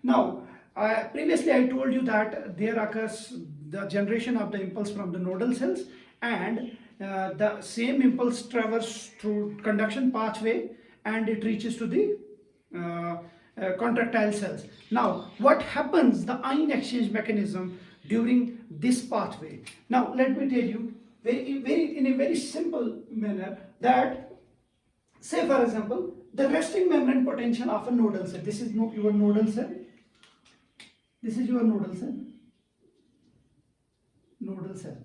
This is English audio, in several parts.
Now, previously I told you that there occurs the generation of the impulse from the nodal cells, and the same impulse travels through conduction pathway and it reaches to the contractile cells. Now, what happens the ion exchange mechanism during this pathway? Now, let me tell you in a very simple manner that, say for example, the resting membrane potential of a nodal cell. This is your nodal cell. This is your nodal cell. Nodal cell.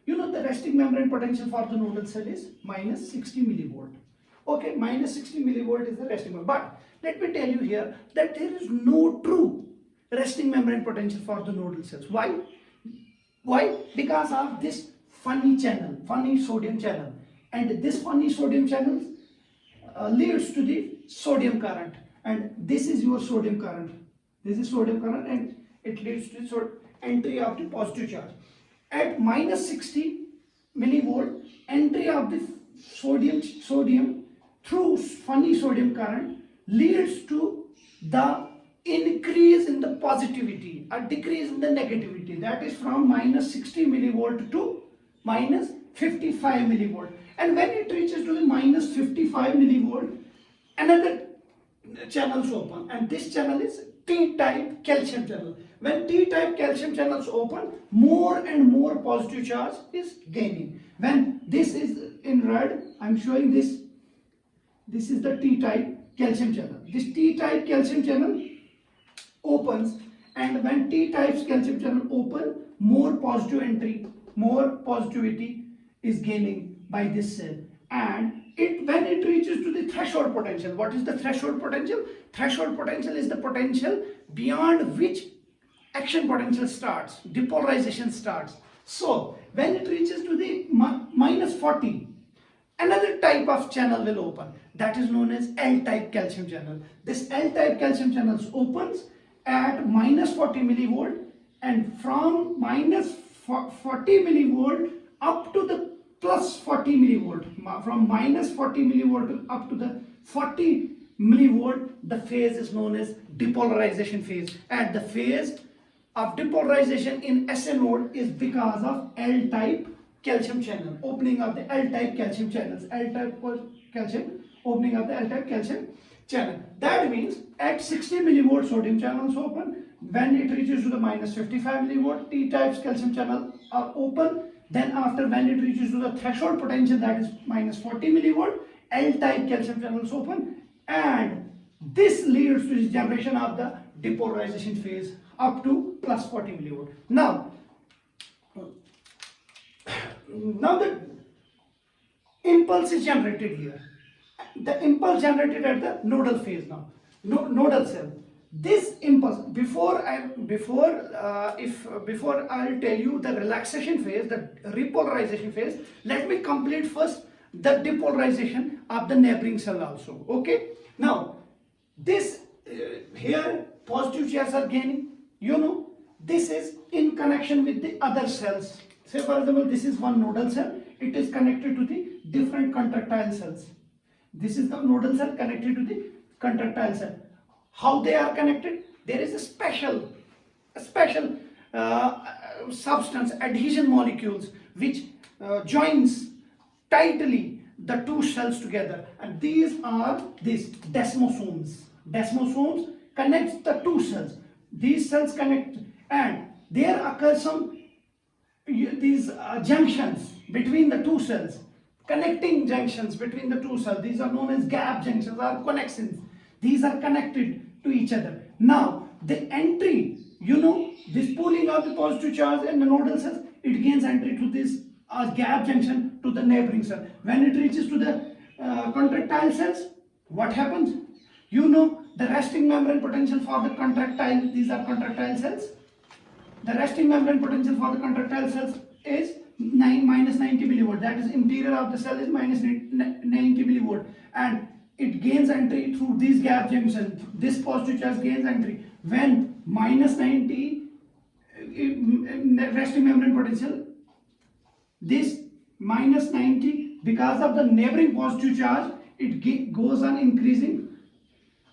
You know the resting membrane potential for the nodal cell is minus 60 millivolt. Okay, minus 60 millivolt is the resting membrane. But let me tell you here that there is no true resting membrane potential for the nodal cells. Why? Why? Because of this funny channel, funny sodium channel. And this funny sodium channel leads to the sodium current. And this is your sodium current. This is sodium current and it leads to the entry of the positive charge. At minus 60 millivolt, entry of the sodium through funny sodium current leads to the increase in the positivity, a decrease in the negativity. That is from minus 60 millivolt to minus 55 millivolt. And when it reaches to the minus 55 millivolt, another channel is open, and this channel is T-type calcium channel. When T-type calcium channels open, more and more positive charge is gaining. When this is in red, I am showing this. This is the T-type calcium channel. This T-type calcium channel opens, and when T-type calcium channel open, more positive entry, more positivity is gaining by this cell. And when it reaches to the threshold potential, what is the threshold potential? Threshold potential is the potential beyond which action potential starts, depolarization starts. So when it reaches to the minus 40, another type of channel will open. That is known as L-type calcium channel. This L-type calcium channel opens at minus 40 millivolt, and from minus 40 millivolt up to the plus 40 millivolt. From minus 40 millivolt up to the 40 millivolt, the phase is known as depolarization phase. And the phase of depolarization in SA node is because of L-type calcium channel, opening of the L-type calcium channels, L-type calcium, opening of the L-type calcium channel. That means at 60 millivolt sodium channels open. When it reaches to the minus 55 millivolt, T-type calcium channel are open. Then after, when it reaches to the threshold potential, that is minus 40 millivolt, L-type calcium channels open, and this leads to the generation of the depolarization phase up to plus 40 millivolt. Now the impulse is generated here. The impulse generated at the nodal phase now, nodal cell. This impulse, before I'll tell you the relaxation phase, the repolarization phase, let me complete first the depolarization of the neighboring cell also. Okay. Now this here positive charges are gaining. You know, this is in connection with the other cells. Say for example, this is one nodal cell. It is connected to the different contractile cells. This is the nodal cell connected to the contractile cell. How they are connected? There is a special substance, adhesion molecules, which joins tightly the two cells together, and these are these desmosomes. Desmosomes connects the two cells. These cells connect, and there occur some these junctions between the two cells, connecting junctions between the two cells. These are known as gap junctions or connections. These are connected to each other. Now the entry, you know, this pooling of the positive charge in the nodal cells, it gains entry to this gap junction to the neighboring cell. When it reaches to the contractile cells, what happens? You know, the resting membrane potential for the contractile, these are contractile cells. The resting membrane potential for the contractile cells is minus 90 millivolt. That is, interior of the cell is minus 90 millivolt, and it gains entry through these gap junctions. This positive charge gains entry when minus 90 resting membrane potential, this minus 90, because of the neighboring positive charge, it goes on increasing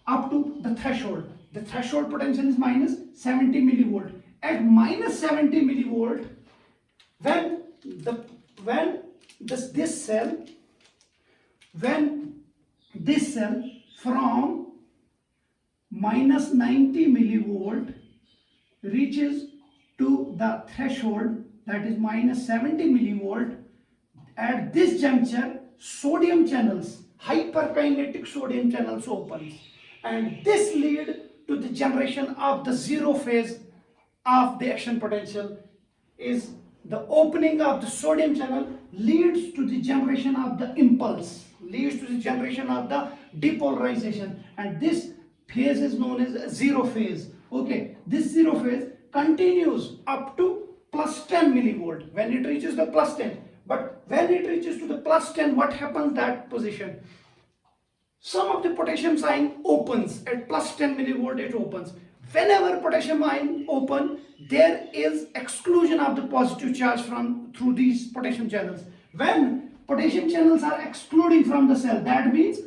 up to the threshold. The threshold potential is minus 70 millivolt. At minus 70 millivolt, when this cell from minus 90 millivolt reaches to the threshold, that is minus 70 millivolt, at this juncture sodium channels, hyperkinetic sodium channels opens, and this lead to the generation of the zero phase of the action potential. Is the opening of the sodium channel leads to the generation of the impulse, leads to the generation of the depolarization, and this phase is known as zero phase. Okay, this zero phase continues up to plus 10 millivolt when it reaches the plus 10. But when it reaches to the plus 10, what happens that position? Some of the potassium ion opens at plus 10 millivolt, it opens. Whenever potassium ion open, there is exclusion of the positive charge through these potassium channels. When potassium channels are excluding from the cell, that means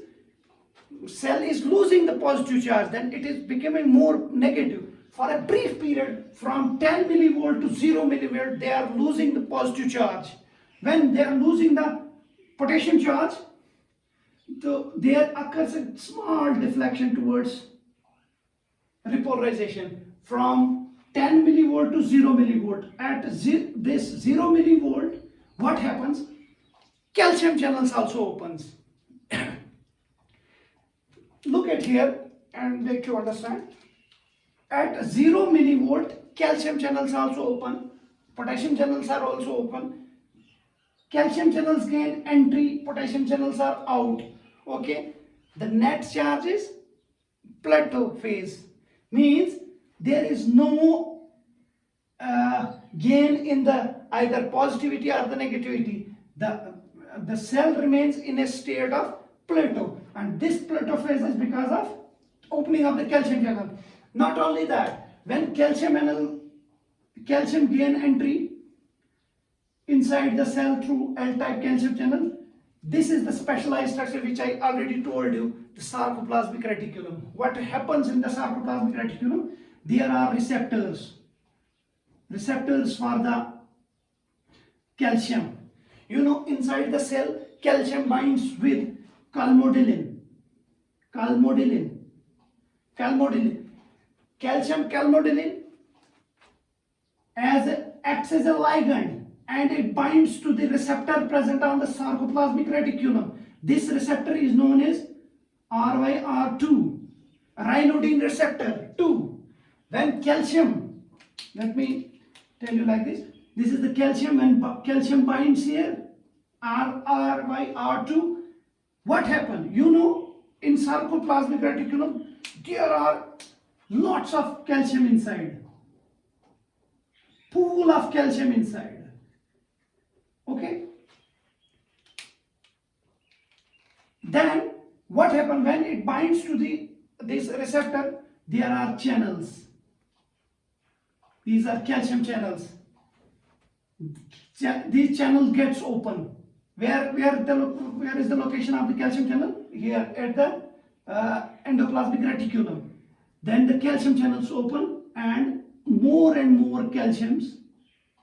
cell is losing the positive charge, then it is becoming more negative. For a brief period from 10 millivolt to 0 millivolt, they are losing the positive charge. When they are losing the potassium charge, there occurs a small deflection towards repolarization from 10 millivolt to 0 millivolt. At this 0 millivolt, what happens? Calcium channels also opens. Look at here and make you understand. At 0 millivolt, calcium channels also open, potassium channels are also open. Calcium channels gain entry, potassium channels are out. Okay, the net charge is plateau phase, means there is no gain in the either positivity or the negativity. The cell remains in a state of plateau, and this plateau phase is because of opening of the calcium channel. Not only that, when calcium gain entry inside the cell through L-type calcium channel, this is the specialized structure which I already told you, the sarcoplasmic reticulum. What happens in the sarcoplasmic reticulum? There are receptors for the calcium. You know, inside the cell, calcium binds with calmodulin. Calcium calmodulin acts as a ligand, and it binds to the receptor present on the sarcoplasmic reticulum. This receptor is known as RYR2, ryanodine receptor 2. When calcium, let me tell you like this. This is the calcium, when calcium binds here, RYR2. What happened? You know, in sarcoplasmic reticulum, there are lots of calcium inside. Pool of calcium inside. Okay. Then what happens when it binds to this receptor? There are channels. These are calcium channels. These channels gets open. Where is the location of the calcium channel? Here at the endoplasmic reticulum. Then the calcium channels open, and more calciums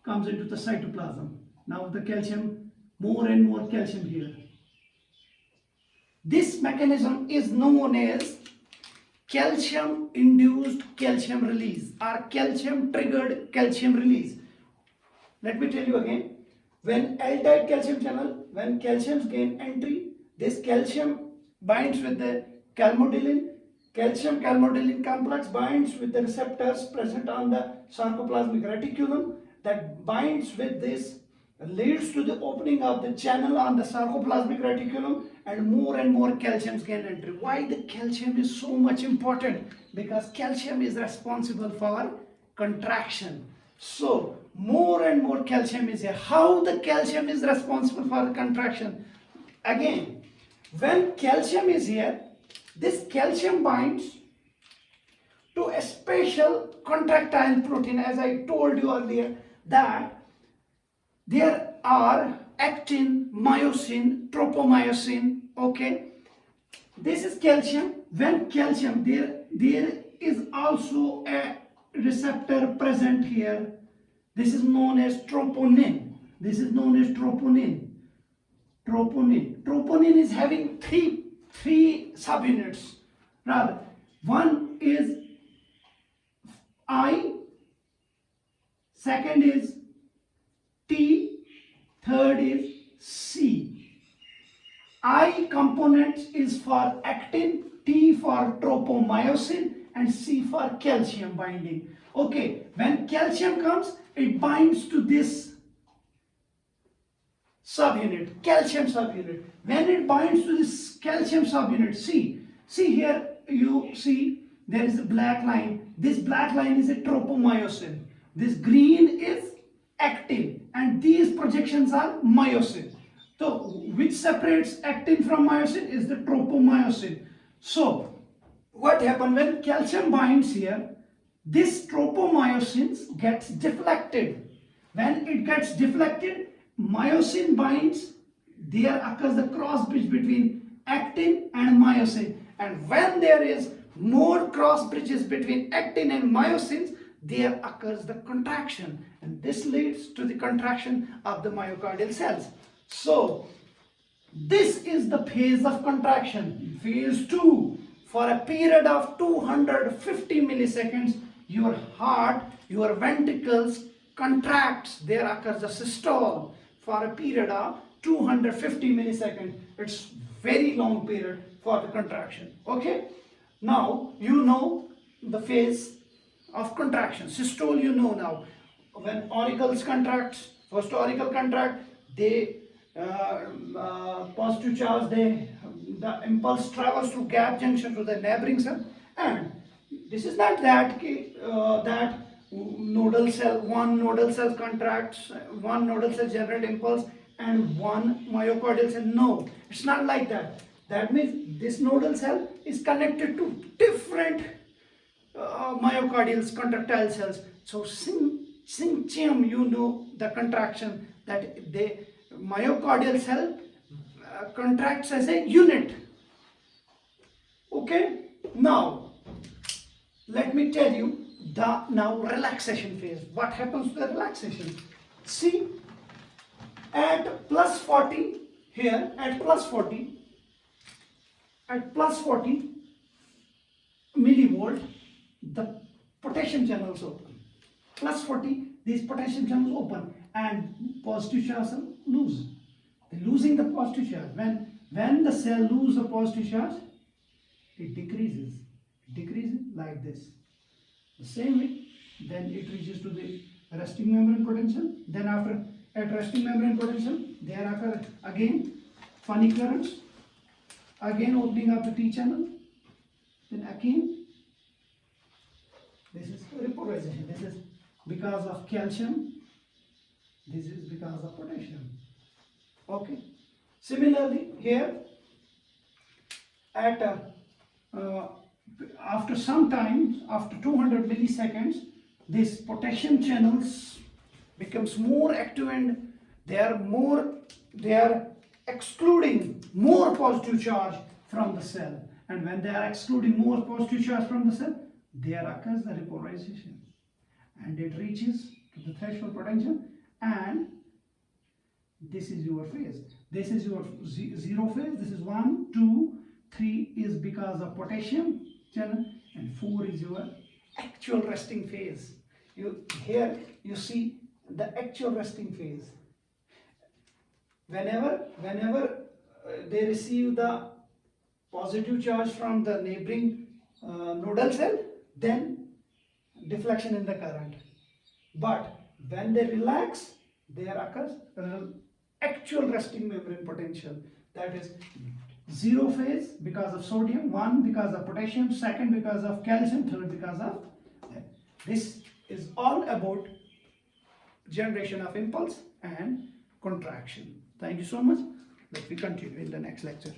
comes into the cytoplasm. Now the calcium, more and more calcium here. This mechanism is known as calcium induced calcium release or calcium triggered calcium release. Let me tell you again. When L-type calcium channel, when calciums gain entry, this calcium binds with the calmodulin. Calcium calmodulin complex binds with the receptors present on the sarcoplasmic reticulum. That binds with this, leads to the opening of the channel on the sarcoplasmic reticulum, and more calciums gain entry. Why the calcium is so much important? Because calcium is responsible for contraction. So more and more calcium is here. How the calcium is responsible for the contraction? Again, when calcium is here, this calcium binds to a special contractile protein. As I told you earlier, that there are actin, myosin, tropomyosin. Okay, this is calcium. When calcium, there is also a receptor present here. This is known as troponin. This is known as troponin. Troponin is having three subunits. Rather, one is I, second is T, third is C. I component is for actin, T for tropomyosin, and C for calcium binding. Okay, when calcium comes, it binds to this subunit, calcium subunit. When it binds to this calcium subunit, see here, you see there is a black line. This black line is a tropomyosin. This green is actin, and these projections are myosin. So which separates actin from myosin is the tropomyosin. So what happens when calcium binds here? This tropomyosin gets deflected. When it gets deflected, myosin binds. There occurs the cross bridge between actin and myosin. And when there is more cross bridges between actin and myosins, there occurs the contraction, and this leads to the contraction of the myocardial cells. So this is the phase of contraction, phase 2. For a period of 250 milliseconds, your heart, your ventricles contracts. There occurs a systole for a period of 250 milliseconds. It's very long period for the contraction. Okay, now you know the phase of contraction. Systole you know now. When auricles contracts, first auricle contract, they positive charge, the impulse travels through gap junction to the neighboring cell, and this is not that that nodal cell, one nodal cell contracts, one nodal cell generate impulse, and one myocardial cell. No, it's not like that. That means this nodal cell is connected to different myocardial contractile cells. So syncytium, you know the contraction, that the myocardial cell contracts as a unit. Okay, now let me tell you the relaxation phase. What happens to the relaxation? See, at plus 40 here, at plus 40 millivolt, the potassium channels open. Plus 40, these potassium channels open, and positive charge lose. They're losing the positive charge. When the cell loses the positive charge, it decreases. It decreases like this. The same way, then it reaches to the resting membrane potential. Then after at resting membrane potential, there occur again funny currents, again opening of the T channel, then again this is repolarization. This is because of calcium, this is because of potassium. Okay. Similarly here, at after some time, after 200 milliseconds, this potassium channels becomes more active, and they are excluding more positive charge from the cell. And when they are excluding more positive charge from the cell, there occurs the repolarization, and it reaches to the threshold potential, and this is your phase. This is your zero phase. This is 1, 2, 3 is because of potassium channel, and 4 is your actual resting phase. Here you see the actual resting phase. Whenever they receive the positive charge from the neighboring nodal cell, then deflection in the current. But when they relax, there occurs actual resting membrane potential. That is zero phase because of sodium, 1 because of potassium, second because of calcium, third because of that. This is all about generation of impulse and contraction. Thank you so much. Let me continue in the next lecture.